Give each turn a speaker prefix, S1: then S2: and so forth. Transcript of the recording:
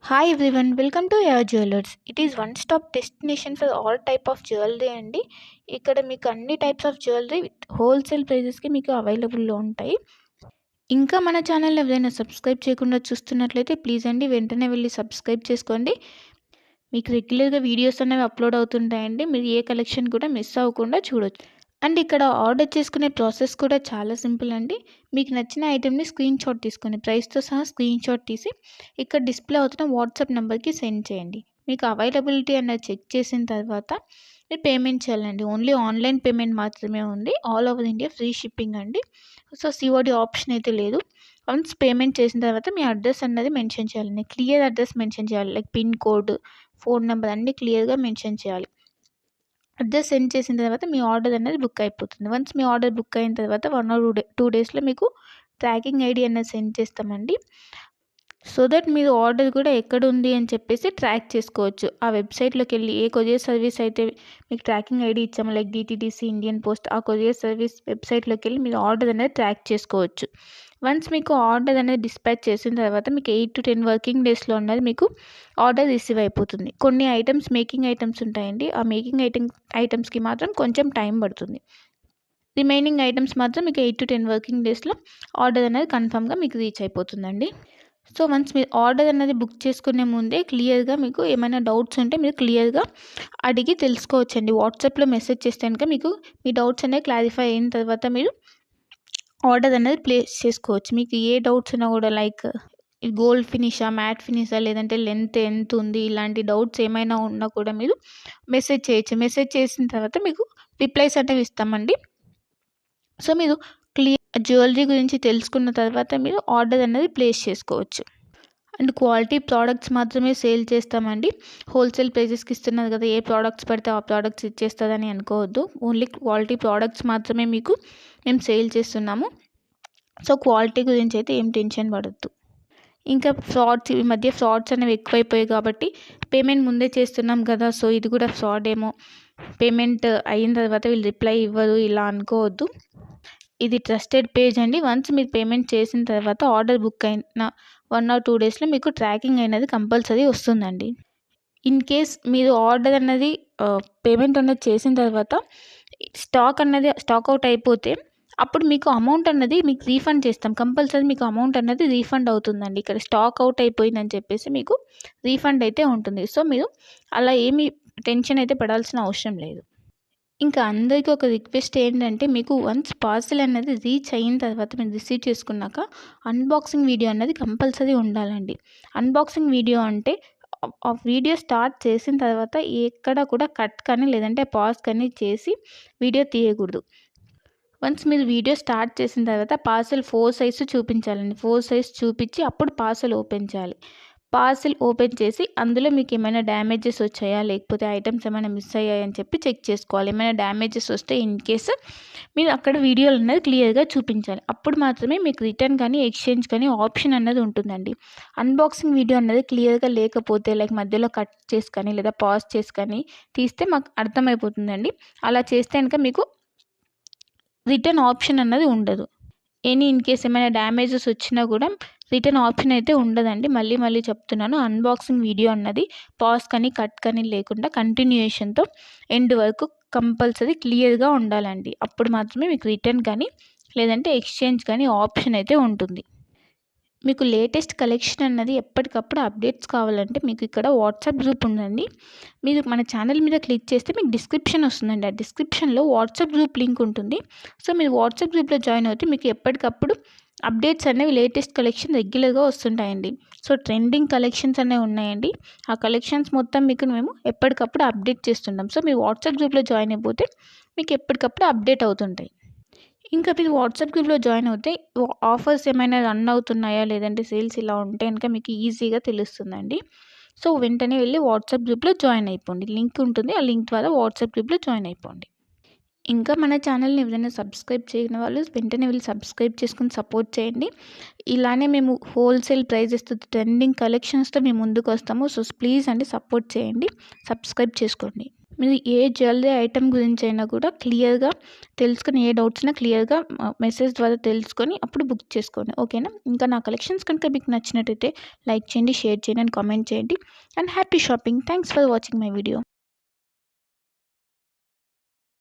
S1: Hi everyone, welcome to your jewellers. It is one stop destination for all type of jewellery అండి. ఇక్కడ మీకు అన్ని types of jewellery with wholesale ప్రైజెస్కి మీకు అవైలబుల్లో ఉంటాయి. ఇంకా మన ఛానల్ ఎవరైనా సబ్స్క్రైబ్ చేయకుండా చూస్తున్నట్లయితే ప్లీజ్ అండి వెంటనే వెళ్ళి సబ్స్క్రైబ్ చేసుకోండి. మీకు రెగ్యులర్గా వీడియోస్ అనేవి అప్లోడ్ అవుతుంటాయండి. మీరు ఏ కలెక్షన్ కూడా మిస్ అవ్వకుండా చూడొచ్చు. అండ్ ఇక్కడ ఆర్డర్ చేసుకునే ప్రాసెస్ కూడా చాలా సింపుల్ అండి. మీకు నచ్చిన ఐటెంని స్క్రీన్ షాట్ తీసుకొని ప్రైస్తో సహా స్క్రీన్ షాట్ తీసి ఇక్కడ డిస్ప్లే అవుతున్న వాట్సాప్ నెంబర్కి సెండ్ చేయండి. మీకు అవైలబిలిటీ అన్నది చెక్ చేసిన తర్వాత మీరు పేమెంట్ చేయాలండి. ఓన్లీ ఆన్లైన్ పేమెంట్ మాత్రమే ఉంది. All over India free shipping అండి. సో సిఓడి ఆప్షన్ అయితే లేదు. వన్స్ పేమెంట్ చేసిన తర్వాత మీ అడ్రస్ అన్నది మెన్షన్ చేయాలండి. క్లియర్ అడ్రస్ మెన్షన్ చేయాలి. Like pin code, phone number అన్నీ క్లియర్గా మెన్షన్ చేయాలి. అడ్రస్ సెండ్ చేసిన తర్వాత మీ ఆర్డర్ అనేది బుక్ అయిపోతుంది. వన్స్ మీ ఆర్డర్ బుక్ అయిన తర్వాత 1 or 2 డేస్లో మీకు ట్రాకింగ్ ఐడి అనేది సెండ్ చేస్తామండి. సో దట్ మీరు ఆర్డర్ కూడా ఎక్కడ ఉంది అని చెప్పేసి ట్రాక్ చేసుకోవచ్చు. ఆ వెబ్సైట్లోకి వెళ్ళి ఏ కొరియర్ సర్వీస్ అయితే మీకు ట్రాకింగ్ ఐడి ఇచ్చామో లైక్ డిటీడీసీ, ఇండియన్ పోస్ట్, ఆ కొరియర్ సర్వీస్ వెబ్సైట్లోకి వెళ్ళి మీరు ఆర్డర్ అనేది ట్రాక్ చేసుకోవచ్చు. వన్స్ మీకు ఆర్డర్ అనేది డిస్పాచ్ చేసిన తర్వాత మీకు 8 to 10 వర్కింగ్ డేస్లో ఉన్నది మీకు ఆర్డర్ రిసీవ్ అయిపోతుంది. కొన్ని ఐటమ్స్ మేకింగ్ ఐటమ్స్ ఉంటాయండి. ఆ మేకింగ్ ఐటమ్స్కి మాత్రం కొంచెం టైం పడుతుంది. రిమైనింగ్ ఐటమ్స్ మాత్రం మీకు 8 to 10 వర్కింగ్ డేస్లో ఆర్డర్ అనేది కన్ఫామ్గా మీకు రీచ్ అయిపోతుందండి. సో వన్స్ మీరు ఆర్డర్ అనేది బుక్ చేసుకునే ముందే క్లియర్గా మీకు ఏమైనా డౌట్స్ ఉంటే మీరు క్లియర్గా అడిగి తెలుసుకోవచ్చండి. వాట్సాప్లో మెసేజ్ చేస్తే కనుక మీకు మీ డౌట్స్ అనేవి క్లారిఫై అయిన తర్వాత మీరు ఆర్డర్ అనేది ప్లేస్ చేసుకోవచ్చు. మీకు ఏ డౌట్స్ ఉన్నా కూడా లైక్ గోల్డ్ ఫినిషా, మ్యాట్ ఫినిషా, లేదంటే లెంత్ ఎంత ఉంది, ఇలాంటి డౌట్స్ ఏమైనా ఉన్నా కూడా మీరు మెసేజ్ చేయొచ్చు. మెసేజ్ చేసిన తర్వాత మీకు రిప్లైస్ అనేవి ఇస్తామండి. సో మీరు జ్యువెలరీ గురించి తెలుసుకున్న తర్వాత మీరు ఆర్డర్ అనేది ప్లేస్ చేసుకోవచ్చు. అండ్ క్వాలిటీ ప్రోడక్ట్స్ మాత్రమే సేల్ చేస్తామండి. హోల్సేల్ ప్రైజెస్కి ఇస్తున్నారు కదా, ఏ ప్రోడక్ట్స్ పడితే ఆ ప్రోడక్ట్స్ ఇచ్చేస్తుందని అనుకోవద్దు. ఓన్లీ క్వాలిటీ ప్రోడక్ట్స్ మాత్రమే మీకు మేము సేల్ చేస్తున్నాము. సో క్వాలిటీ గురించి అయితే ఏం టెన్షన్ పడద్దు. ఇంకా ఈ మధ్య ఫ్రాడ్స్ అనేవి ఎక్కువైపోయాయి కాబట్టి పేమెంట్ ముందే చేస్తున్నాం కదా, సో ఇది కూడా ఫ్రాడ్ ఏమో, పేమెంట్ అయిన తర్వాత వీళ్ళు రిప్లై ఇవ్వరు ఇలా అనుకోవద్దు. ఇది ట్రస్టెడ్ పేజ్ అండి. వన్స్ మీరు పేమెంట్ చేసిన తర్వాత ఆర్డర్ బుక్ అయిన 1 or 2 డేస్లో మీకు ట్రాకింగ్ అనేది కంపల్సరీ వస్తుందండి. ఇన్ కేస్ మీరు ఆర్డర్ అన్నది పేమెంట్ అనేది చేసిన తర్వాత స్టాక్ అవుట్ అయిపోతే అప్పుడు మీకు అమౌంట్ అన్నది మీకు రీఫండ్ చేస్తాం. కంపల్సరీ మీకు అమౌంట్ అన్నది రీఫండ్ అవుతుందండి. ఇక్కడ స్టాక్ అవుట్ అయిపోయిందని చెప్పేసి మీకు రీఫండ్ అయితే ఉంటుంది. సో మీరు అలా ఏమీ టెన్షన్ అయితే పడాల్సిన అవసరం లేదు. ఇంకా అందరికీ ఒక రిక్వెస్ట్ ఏంటంటే, మీకు వన్స్ పార్సెల్ అనేది రీచ్ అయిన తర్వాత మీరు రిసీవ్ చేసుకున్నాక అన్బాక్సింగ్ వీడియో అన్నది కంపల్సరీ ఉండాలండి. అన్బాక్సింగ్ వీడియో అంటే ఆ వీడియో స్టార్ట్ చేసిన తర్వాత ఎక్కడ కూడా కట్ కానీ లేదంటే పాజ్ కానీ చేసి వీడియో తీయకూడదు. వన్స్ మీరు వీడియో స్టార్ట్ చేసిన తర్వాత పార్సెల్ 4 సైజ్ చూపించాలండి. 4 సైజ్ చూపించి అప్పుడు పార్సెల్ ఓపెన్ చేయాలి. పార్సెల్ ఓపెన్ చేసి అందులో మీకు ఏమైనా డ్యామేజెస్ వచ్చాయా, లేకపోతే ఐటమ్స్ ఏమైనా మిస్ అయ్యాయని చెప్పి చెక్ చేసుకోవాలి. ఏమైనా డ్యామేజెస్ వస్తే ఇన్ కేస్ మీరు అక్కడ వీడియోలు అనేది క్లియర్గా చూపించాలి. అప్పుడు మాత్రమే మీకు రిటర్న్ కానీ ఎక్స్చేంజ్ కానీ ఆప్షన్ అన్నది ఉంటుందండి. అన్బాక్సింగ్ వీడియో అన్నది క్లియర్గా లేకపోతే లైక్ మధ్యలో కట్ చేసి కానీ లేదా పాజ్ చేసి కానీ తీస్తే మాకు అర్థమైపోతుందండి. అలా చేస్తే కనుక మీకు రిటర్న్ ఆప్షన్ అన్నది ఉండదు. ఇన్ కేస్ ఏమైనా డ్యామేజెస్ వచ్చినా కూడా రిటర్న్ ఆప్షన్ అయితే ఉండదండి. మళ్ళీ చెప్తున్నాను, అన్బాక్సింగ్ వీడియో అన్నది పాజ్ కానీ కట్ కానీ లేకుండా కంటిన్యూయేషన్తో ఎండ్ వరకు కంపల్సరీ క్లియర్గా ఉండాలండి. అప్పుడు మాత్రమే మీకు రిటర్న్ కానీ లేదంటే ఎక్స్చేంజ్ కానీ ఆప్షన్ అయితే ఉంటుంది. మీకు లేటెస్ట్ కలెక్షన్ అన్నది ఎప్పటికప్పుడు అప్డేట్స్ కావాలంటే మీకు ఇక్కడ వాట్సాప్ గ్రూప్ ఉందండి. మీరు మన ఛానల్ మీద క్లిక్ చేస్తే మీకు డిస్క్రిప్షన్ వస్తుందండి. ఆ డిస్క్రిప్షన్లో వాట్సాప్ గ్రూప్ లింక్ ఉంటుంది. సో మీరు వాట్సాప్ గ్రూప్లో జాయిన్ అవుతే మీకు ఎప్పటికప్పుడు అప్డేట్స్ అనేవి లేటెస్ట్ కలెక్షన్ రెగ్యులర్గా వస్తుంటాయండి. సో ట్రెండింగ్ కలెక్షన్స్ అనేవి ఉన్నాయండి. ఆ కలెక్షన్స్ మొత్తం మీకు మేము ఎప్పటికప్పుడు అప్డేట్ చేస్తుంటాం. సో మీరు వాట్సాప్ గ్రూప్లో జాయిన్ అయిపోతే మీకు ఎప్పటికప్పుడు అప్డేట్ అవుతుంటాయి. ఇంకా మీరు వాట్సాప్ గ్రూప్లో జాయిన్ అవుతే ఆఫర్స్ ఏమైనా రన్ అవుతున్నాయా, లేదంటే సేల్స్ ఇలా ఉంటే కనుక మీకు ఈజీగా తెలుస్తుందండి. సో వెంటనే వెళ్ళి వాట్సాప్ గ్రూప్లో జాయిన్ అయిపోండి. లింక్ ఉంటుంది, ఆ లింక్ ద్వారా వాట్సాప్ గ్రూప్లో జాయిన్ అయిపోండి. ఇంకా మన ఛానల్ని ఎవరైనా సబ్స్క్రైబ్ చేయని వాళ్ళు వెంటనే వెళ్ళి సబ్స్క్రైబ్ చేసుకుని సపోర్ట్ చేయండి. ఇలానే మేము హోల్సేల్ ప్రైజెస్తో ట్రెండింగ్ కలెక్షన్స్తో మేము ముందుకు వస్తాము. సో ప్లీజ్ అండి సపోర్ట్ చేయండి, సబ్స్క్రైబ్ చేసుకోండి. మీరు ఏ జ్యువెలరీ ఐటెం గురించి అయినా కూడా క్లియర్గా తెలుసుకొని, ఏ డౌట్స్ ఉన్నా క్లియర్గా మెసేజ్ ద్వారా తెలుసుకొని అప్పుడు బుక్ చేసుకోండి. ఓకేనా? ఇంకా నా కలెక్షన్స్ కనుక మీకు నచ్చినట్టయితే లైక్ చేయండి, షేర్ చేయండి అండ్ కామెంట్ చేయండి. And happy shopping. Thanks for watching my video.